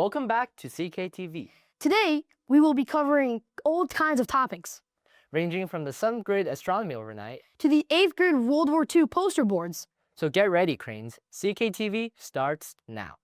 Welcome back to CKTV, Today, we will be covering all kinds of topics, ranging from the 7th grade astronomy overnight to the 8th grade World War II poster boards. So get ready, cranes. CKTV starts now.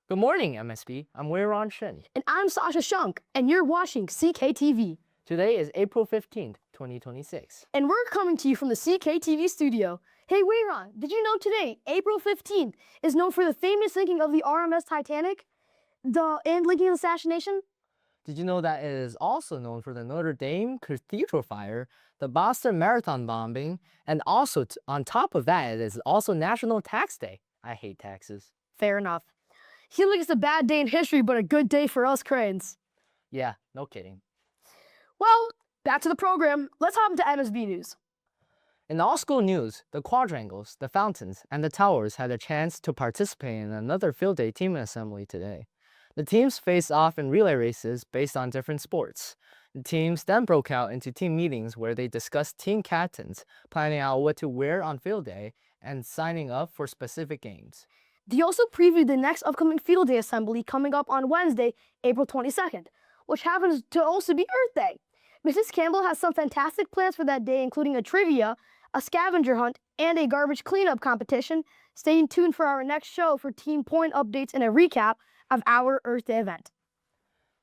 Good morning, MSB. I'm Weiran Chen. And I'm Sasha Shunk, and you're watching CKTV. Today is April 15th, 2026. And we're coming to you from the CKTV studio. Hey, Weiran, did you know today, April 15th, is known for the famous sinking of the RMS Titanic and Lincoln assassination? Did you know that it is also known for the Notre Dame Cathedral fire, the Boston Marathon bombing, and also on top of that, it is also National Tax Day. I hate taxes. Fair enough. Seems like it's a bad day in history, but a good day for us cranes. Yeah, no kidding. Well, back to the program. Let's hop into MSB news. In all school news, the quadrangles, the fountains, and the towers had a chance to participate in another field day team assembly today. The teams faced off in relay races based on different sports. The teams then broke out into team meetings where they discussed team captains, planning out what to wear on field day, and signing up for specific games. They also previewed the next upcoming field day assembly coming up on Wednesday, April 22nd, which happens to also be Earth Day. Mrs. Campbell has some fantastic plans for that day, including a trivia, a scavenger hunt, and a garbage cleanup competition. Stay tuned for our next show for team point updates and a recap of our Earth Day event.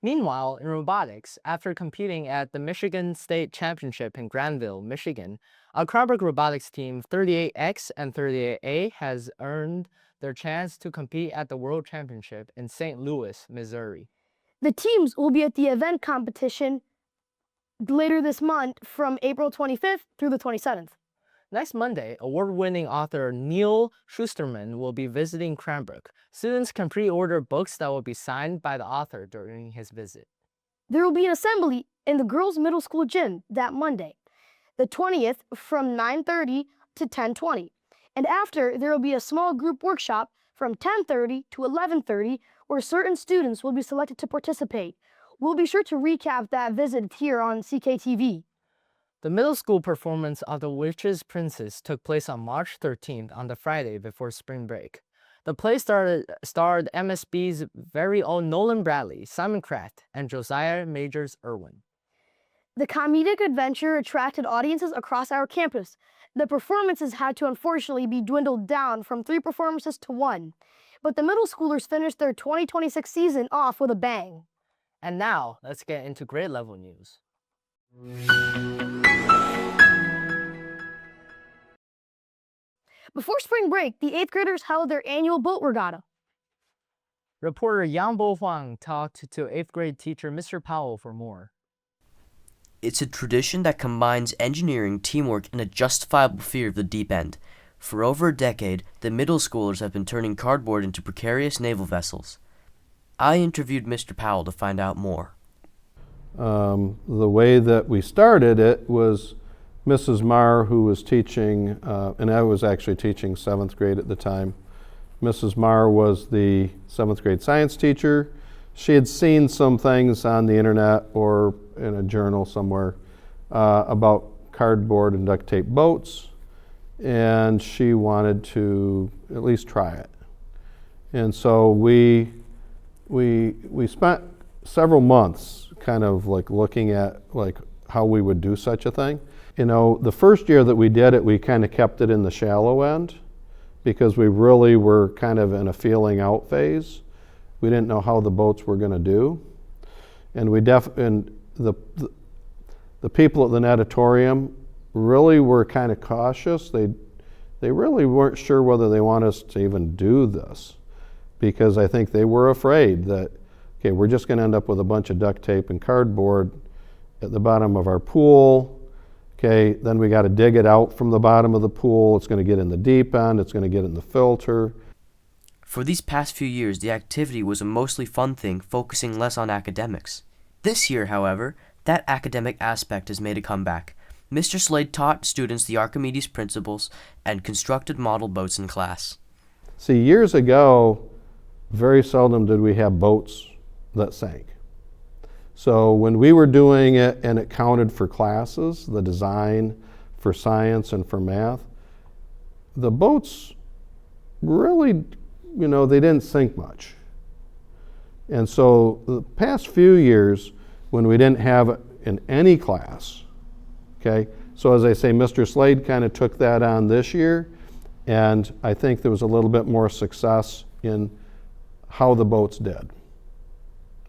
Meanwhile, in robotics, after competing at the Michigan State Championship in Granville, Michigan, our Cranbrook robotics team 38X and 38A has earned their chance to compete at the World Championship in St. Louis, Missouri. The teams will be at the event competition later this month from April 25th through the 27th. Next Monday, award-winning author Neil Schusterman will be visiting Cranbrook. Students can pre-order books that will be signed by the author during his visit. There will be an assembly in the girls' middle school gym that Monday, the 20th, from 9:30 to 10:20. And after, there will be a small group workshop from 10:30 to 11:30 where certain students will be selected to participate. We'll be sure to recap that visit here on CKTV. The middle school performance of The Witch's Princess took place on March 13th on the Friday before spring break. The play starred MSB's very own Nolan Bradley, Simon Kraft, and Josiah Majors Irwin. The comedic adventure attracted audiences across our campus. The performances had to unfortunately be dwindled down from 3 performances to 1, but the middle schoolers finished their 2026 season off with a bang. And now, let's get into grade level news. Before spring break, the 8th graders held their annual boat regatta. Reporter Yanbo Huang talked to 8th grade teacher Mr. Powell for more. It's a tradition that combines engineering, teamwork, and a justifiable fear of the deep end. For over a decade, the middle schoolers have been turning cardboard into precarious naval vessels. I interviewed Mr. Powell to find out more. The way that we started it was Mrs. Marr, who was teaching, and I was actually teaching 7th grade at the time. Mrs. Marr was the 7th grade science teacher. She had seen some things on the internet or in a journal somewhere about cardboard and duct tape boats, and she wanted to at least try it. And so we spent several months kind of like looking at like how we would do such a thing. You know, the first year that we did it, we kind of kept it in the shallow end because we really were kind of in a feeling out phase. We didn't know how the boats were going to do, and the people at the natatorium really were kind of cautious. They really weren't sure whether they want us to even do this, because I think they were afraid that, okay, we're just going to end up with a bunch of duct tape and cardboard at the bottom of our pool. Okay, then we got to dig it out from the bottom of the pool. It's going to get in the deep end. It's going to get in the filter. For these past few years, the activity was a mostly fun thing, focusing less on academics. This year, however, That academic aspect has made a comeback. Mr. Slade taught students the Archimedes principles and constructed model boats in class. See, years ago, very seldom did we have boats that sank. So when we were doing it and it counted for classes, the design for science and for math, the boats really, they didn't sink much. And so the past few years, when we didn't have it in any class, okay, so as I say, Mr. Slade kind of took that on this year, and I think there was a little bit more success in how the boats did.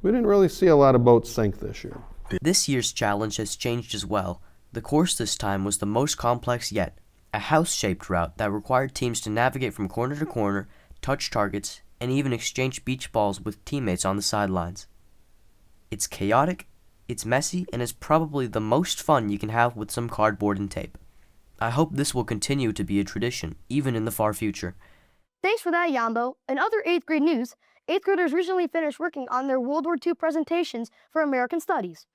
We didn't really see a lot of boats sink this year. This year's challenge has changed as well. The course this time was the most complex yet, a house-shaped route that required teams to navigate from corner to corner, touch targets, and even exchange beach balls with teammates on the sidelines. It's chaotic, it's messy, and it's probably the most fun you can have with some cardboard and tape. I hope this will continue to be a tradition, even in the far future. Thanks for that, Yanbo. In other 8th grade news, 8th graders recently finished working on their World War II presentations for American Studies.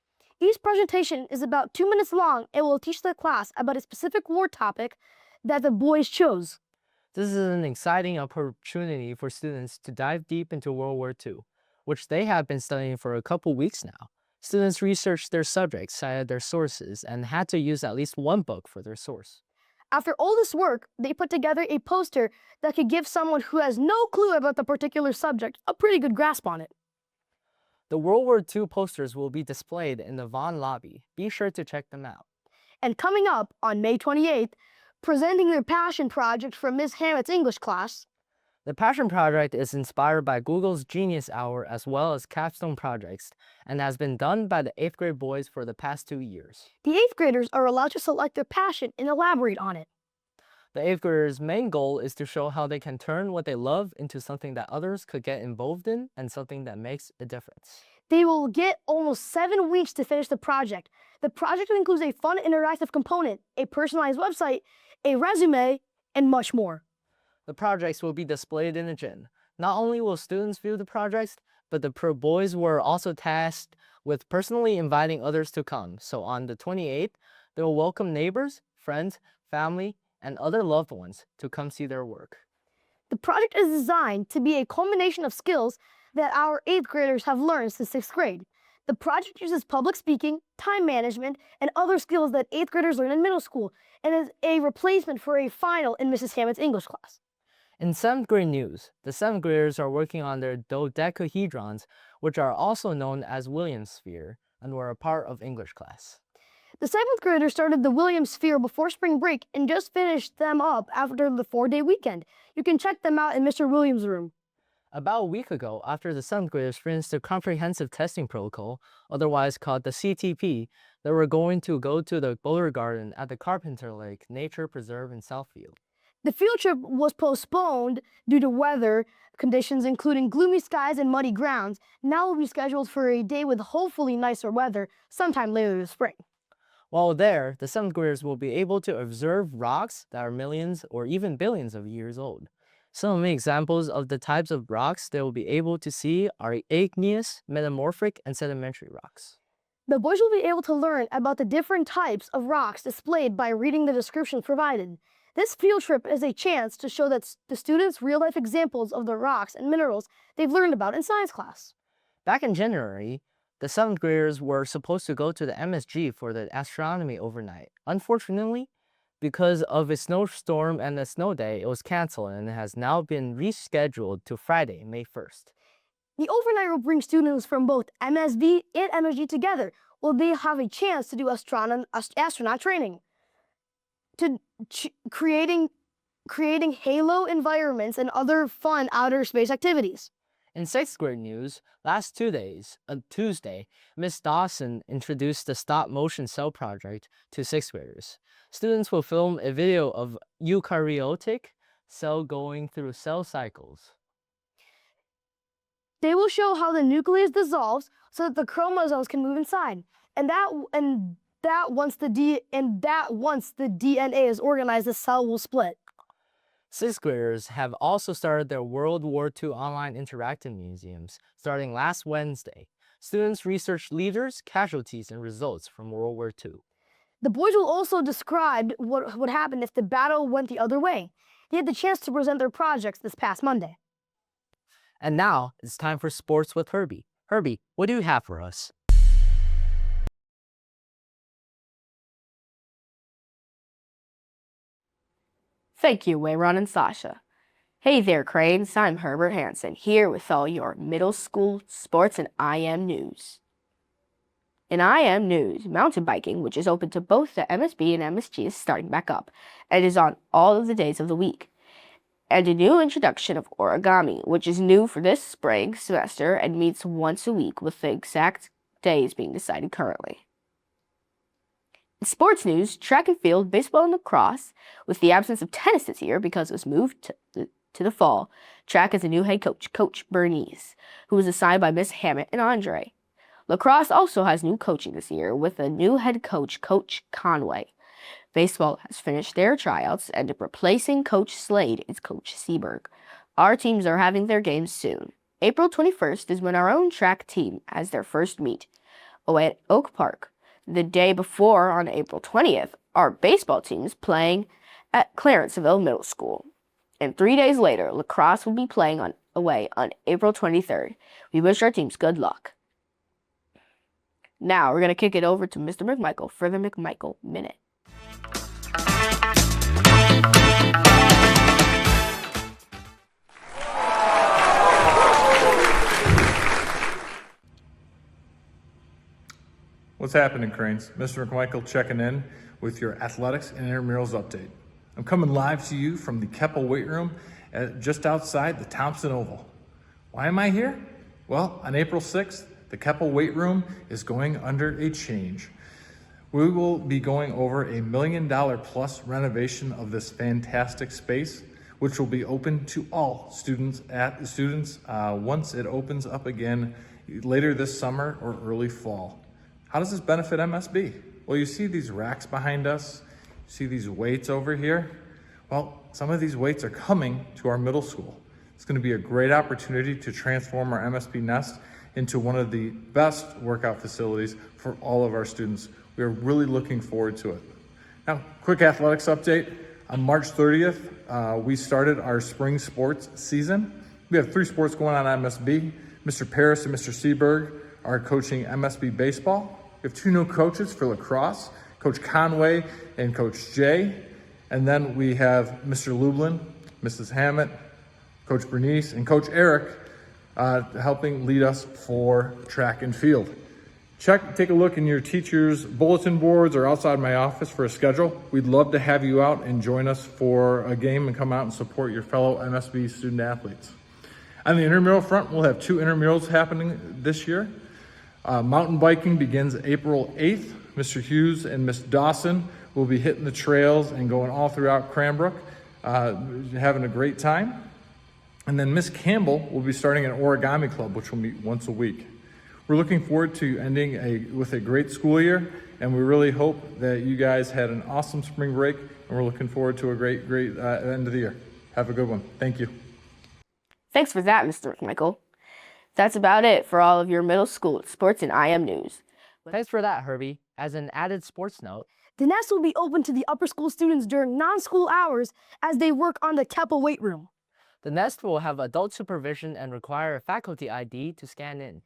Each presentation is about 2 minutes long and will teach the class about a specific war topic that the boys chose. This is an exciting opportunity for students to dive deep into World War II, which they have been studying for a couple weeks now. Students researched their subjects, cited their sources, and had to use at least one book for their source. After all this work, they put together a poster that could give someone who has no clue about the particular subject a pretty good grasp on it. The World War II posters will be displayed in the Vaughn lobby. Be sure to check them out. And coming up on May 28th, presenting their passion project from Ms. Hammett's English class. The Passion Project is inspired by Google's Genius Hour as well as capstone projects and has been done by the 8th grade boys for the past 2 years. The 8th graders are allowed to select their passion and elaborate on it. The 8th graders' main goal is to show how they can turn what they love into something that others could get involved in and something that makes a difference. They will get almost 7 weeks to finish the project. The project includes a fun interactive component, a personalized website, a resume, and much more. The projects will be displayed in a gym. Not only will students view the projects, but the pro boys were also tasked with personally inviting others to come. So on the 28th, they will welcome neighbors, friends, family, and other loved ones to come see their work. The project is designed to be a culmination of skills that our 8th graders have learned since 6th grade. The project uses public speaking, time management, and other skills that 8th graders learn in middle school, and is a replacement for a final in Mrs. Hammett's English class. In 7th grade news, the 7th graders are working on their dodecahedrons, which are also known as Williams sphere, and were a part of English class. The 7th graders started the Williams sphere before spring break and just finished them up after the 4-day weekend. You can check them out in Mr. Williams' room. About a week ago, after the 7th graders finished the comprehensive testing protocol, otherwise called the CTP, they were going to go to the Boat Garden at the Carpenter Lake Nature Preserve in Southfield. The field trip was postponed due to weather conditions, including gloomy skies and muddy grounds. Now will be scheduled for a day with hopefully nicer weather sometime later this spring. While there, the 7th graders will be able to observe rocks that are millions or even billions of years old. Some examples of the types of rocks they will be able to see are igneous, metamorphic, and sedimentary rocks. The boys will be able to learn about the different types of rocks displayed by reading the descriptions provided. This field trip is a chance to show that the students real-life examples of the rocks and minerals they've learned about in science class. Back in January, the 7th graders were supposed to go to the MSG for the astronomy overnight. Unfortunately, because of a snowstorm and a snow day, it was canceled and it has now been rescheduled to Friday, May 1st. The overnight will bring students from both MSV and MSG together, where they have a chance to do astronaut training. Creating halo environments and other fun outer space activities. In 6th grade news, last 2 days, on Tuesday, Miss Dawson introduced the stop-motion cell project to 6th graders. Students will film a video of eukaryotic cell going through cell cycles. They will show how the nucleus dissolves so that the chromosomes can move inside, and that once the DNA is organized, the cell will split. 6th graders have also started their World War II online interactive museums starting last Wednesday. Students researched leaders, casualties, and results from World War II. The boys will also describe what would happen if the battle went the other way. They had the chance to present their projects this past Monday. And now it's time for sports with Herbie. Herbie, what do you have for us? Thank you, Weiran and Sasha. Hey there, Cranes. I'm Herbert Hansen, here with all your middle school sports and IM news. In IM news, mountain biking, which is open to both the MSB and MSG, is starting back up, and is on all of the days of the week. And a new introduction of origami, which is new for this spring semester and meets once a week, with the exact days being decided currently. In sports news, track and field, baseball, and lacrosse, with the absence of tennis this year because it was moved to the fall. Track has a new head coach, Coach Bernice, who was assigned by Miss Hammett and Andre. Lacrosse also has new coaching this year with a new head coach, Coach Conway. Baseball has finished their tryouts, and replacing Coach Slade is Coach Seberg. Our teams are having their games soon. April 21st is when our own track team has their first meet, away at Oak Park. The day before, on April 20th, our baseball team is playing at Clarenceville Middle School. And 3 days later, lacrosse will be playing away on April 23rd. We wish our teams good luck. Now we're going to kick it over to Mr. McMichael for the McMichael Minute. What's happening, Cranes? Mr. McMichael checking in with your athletics and intramurals update. I'm coming live to you from the Keppel weight room just outside the Thompson Oval. Why am I here? Well, on April 6th, the Keppel weight room is going under a change. We will be going over $1 million plus renovation of this fantastic space, which will be open to all students once it opens up again later this summer or early fall. How does this benefit MSB? Well, you see these racks behind us, you see these weights over here. Well, some of these weights are coming to our middle school. It's going to be a great opportunity to transform our MSB Nest into one of the best workout facilities for all of our students. We are really looking forward to it. Now, quick athletics update. On March 30th, we started our spring sports season. We have 3 sports going on at MSB. Mr. Paris and Mr. Seberg are coaching MSB baseball. We have 2 new coaches for lacrosse, Coach Conway and Coach Jay. And then we have Mr. Lublin, Mrs. Hammett, Coach Bernice, and Coach Eric helping lead us for track and field. Take a look in your teacher's bulletin boards or outside my office for a schedule. We'd love to have you out and join us for a game and come out and support your fellow MSB student athletes. On the intramural front, we'll have 2 intramurals happening this year. Mountain biking begins April 8th. Mr. Hughes and Miss Dawson will be hitting the trails and going all throughout Cranbrook, having a great time. And then Miss Campbell will be starting an origami club, which will meet once a week. We're looking forward to ending with a great school year, and we really hope that you guys had an awesome spring break, and we're looking forward to a great end of the year. Have a good one. Thank you. Thanks for that, Mr. McMichael. That's about it for all of your middle school sports and IM news. Thanks for that, Herbie. As an added sports note, The Nest will be open to the upper school students during non-school hours as they work on the Keppel weight room. the Nest will have adult supervision and require a faculty ID to scan in.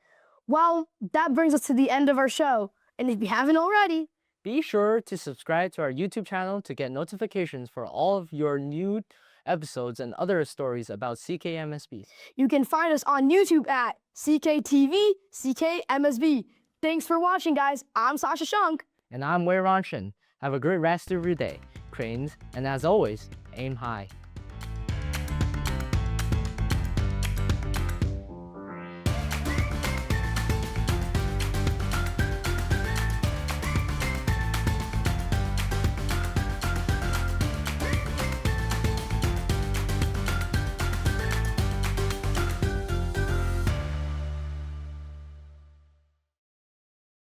Well, that brings us to the end of our show. And if you haven't already, Be sure to subscribe to our YouTube channel to get notifications for all of your new episodes and other stories about CKMSB. you can find us on YouTube at CKTV, CKMSB. Thanks for watching, guys. I'm Sasha Shunk. And I'm Weiran Chen. Have a great rest of your day, Cranes, and as always, aim high.